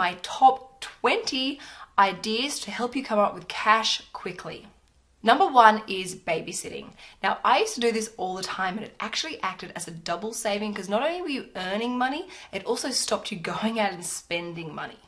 my top 20 ideas to help you come up with cash quickly. Number 1 is babysitting. Now, I used to do this all the time and it actually acted as a double saving because not only were you earning money, it also stopped you going out and spending money.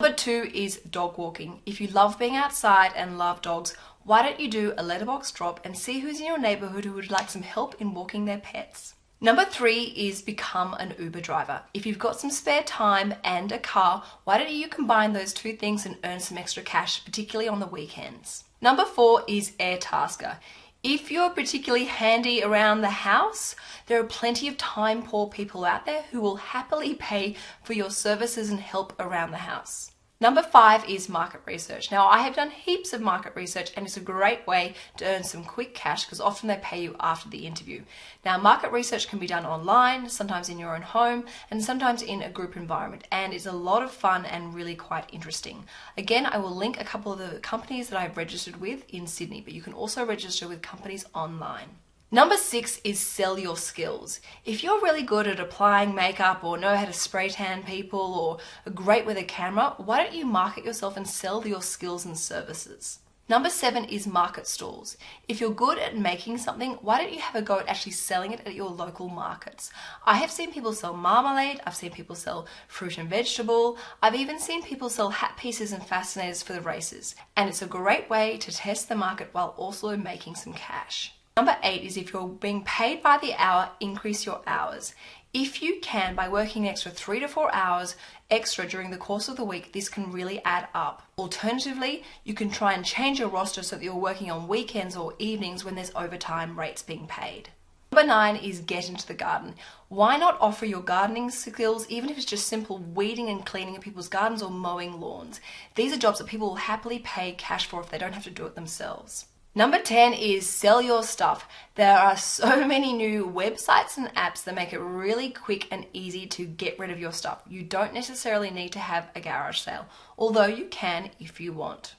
Number 2 is dog walking. If you love being outside and love dogs, why don't you do a letterbox drop and see who's in your neighborhood who would like some help in walking their pets? Number 3 is become an Uber driver. If you've got some spare time and a car, why don't you combine those two things and earn some extra cash, particularly on the weekends? Number 4 is Airtasker. If you're particularly handy around the house, there are plenty of time poor people out there who will happily pay for your services and help around the house. Number 5 is market research. Now, I have done heaps of market research and it's a great way to earn some quick cash because often they pay you after the interview. Now, market research can be done online, sometimes in your own home, and sometimes in a group environment, and it's a lot of fun and really quite interesting. Again, I will link a couple of the companies that I've registered with in Sydney, but you can also register with companies online. Number 6 is sell your skills. If you're really good at applying makeup or know how to spray tan people or are great with a camera, why don't you market yourself and sell your skills and services? Number 7 is market stalls. If you're good at making something, why don't you have a go at actually selling it at your local markets? I have seen people sell marmalade, I've seen people sell fruit and vegetable, I've even seen people sell hat pieces and fascinators for the races. And it's a great way to test the market while also making some cash. Number 8 is if you're being paid by the hour, increase your hours. If you can, by working an extra 3 to 4 hours extra during the course of the week, this can really add up. Alternatively, you can try and change your roster so that you're working on weekends or evenings when there's overtime rates being paid. Number 9 is get into the garden. Why not offer your gardening skills, even if it's just simple weeding and cleaning of people's gardens or mowing lawns? These are jobs that people will happily pay cash for if they don't have to do it themselves. Number 10 is sell your stuff. There are so many new websites and apps that make it really quick and easy to get rid of your stuff. You don't necessarily need to have a garage sale, although you can if you want.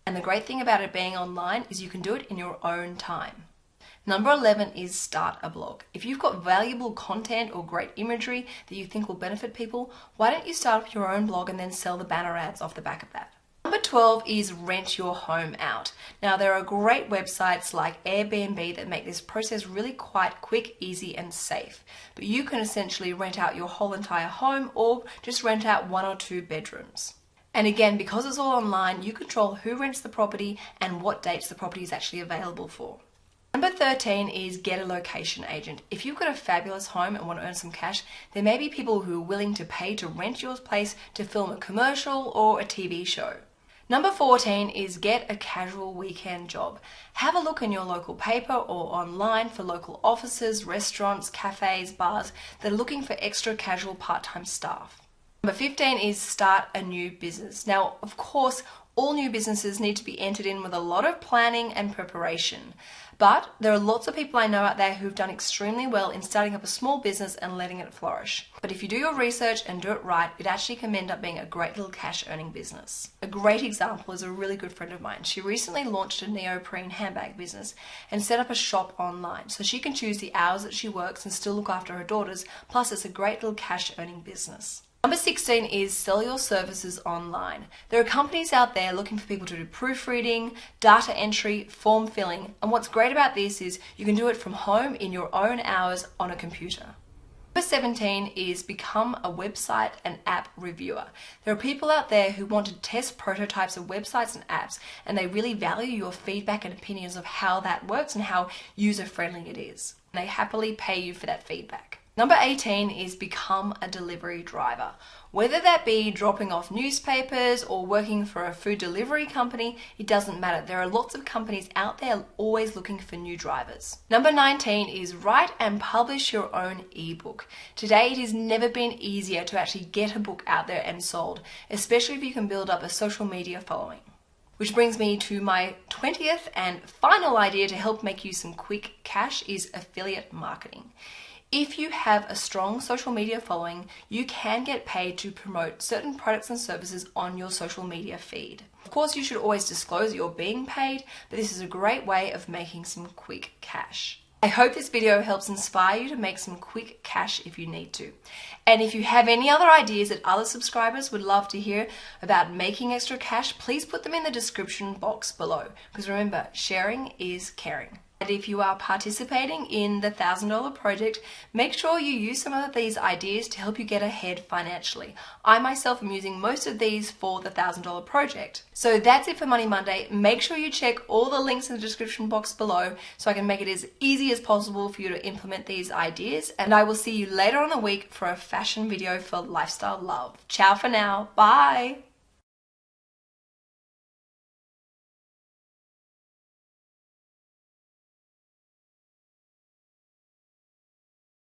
And the great thing about it being online is you can do it in your own time. Number 11 is start a blog. If you've got valuable content or great imagery that you think will benefit people, why don't you start up your own blog and then sell the banner ads off the back of that? Number 12 is rent your home out. Now, there are great websites like Airbnb that make this process really quite quick, easy and safe. But you can essentially rent out your whole entire home or just rent out 1 or 2 bedrooms. And again, because it's all online, you control who rents the property and what dates the property is actually available for. Number 13 is get a location agent. If you've got a fabulous home and want to earn some cash, there may be people who are willing to pay to rent your place to film a commercial or a TV show. Number 14 is get a casual weekend job. Have a look in your local paper or online for local offices, restaurants, cafes, bars that are looking for extra casual part-time staff. Number 15 is start a new business. Now, of course, all new businesses need to be entered in with a lot of planning and preparation. But there are lots of people I know out there who've done extremely well in starting up a small business and letting it flourish. But if you do your research and do it right, it actually can end up being a great little cash earning business. A great example is a really good friend of mine. She recently launched a neoprene handbag business and set up a shop online so she can choose the hours that she works and still look after her daughters, plus it's a great little cash earning business. Number 16 is sell your services online. There are companies out there looking for people to do proofreading, data entry, form filling, and what's great about this is you can do it from home in your own hours on a computer. Number 17 is become a website and app reviewer. There are people out there who want to test prototypes of websites and apps, and they really value your feedback and opinions of how that works and how user-friendly it is. And they happily pay you for that feedback. Number 18 is become a delivery driver. Whether that be dropping off newspapers or working for a food delivery company, it doesn't matter. There are lots of companies out there always looking for new drivers. Number 19 is write and publish your own ebook. Today it has never been easier to actually get a book out there and sold, especially if you can build up a social media following. Which brings me to my 20th and final idea to help make you some quick cash is affiliate marketing. If you have a strong social media following, you can get paid to promote certain products and services on your social media feed. Of course, you should always disclose that you're being paid, but this is a great way of making some quick cash. I hope this video helps inspire you to make some quick cash if you need to. And if you have any other ideas that other subscribers would love to hear about making extra cash, please put them in the description box below. Because remember, sharing is caring. And if you are participating in the $1,000 project, make sure you use some of these ideas to help you get ahead financially. I myself am using most of these for the $1,000 project. So that's it for Money Monday. Make sure you check all the links in the description box below so I can make it as easy as possible for you to implement these ideas. And I will see you later on the week for a fashion video for lifestyle love. Ciao for now. Bye.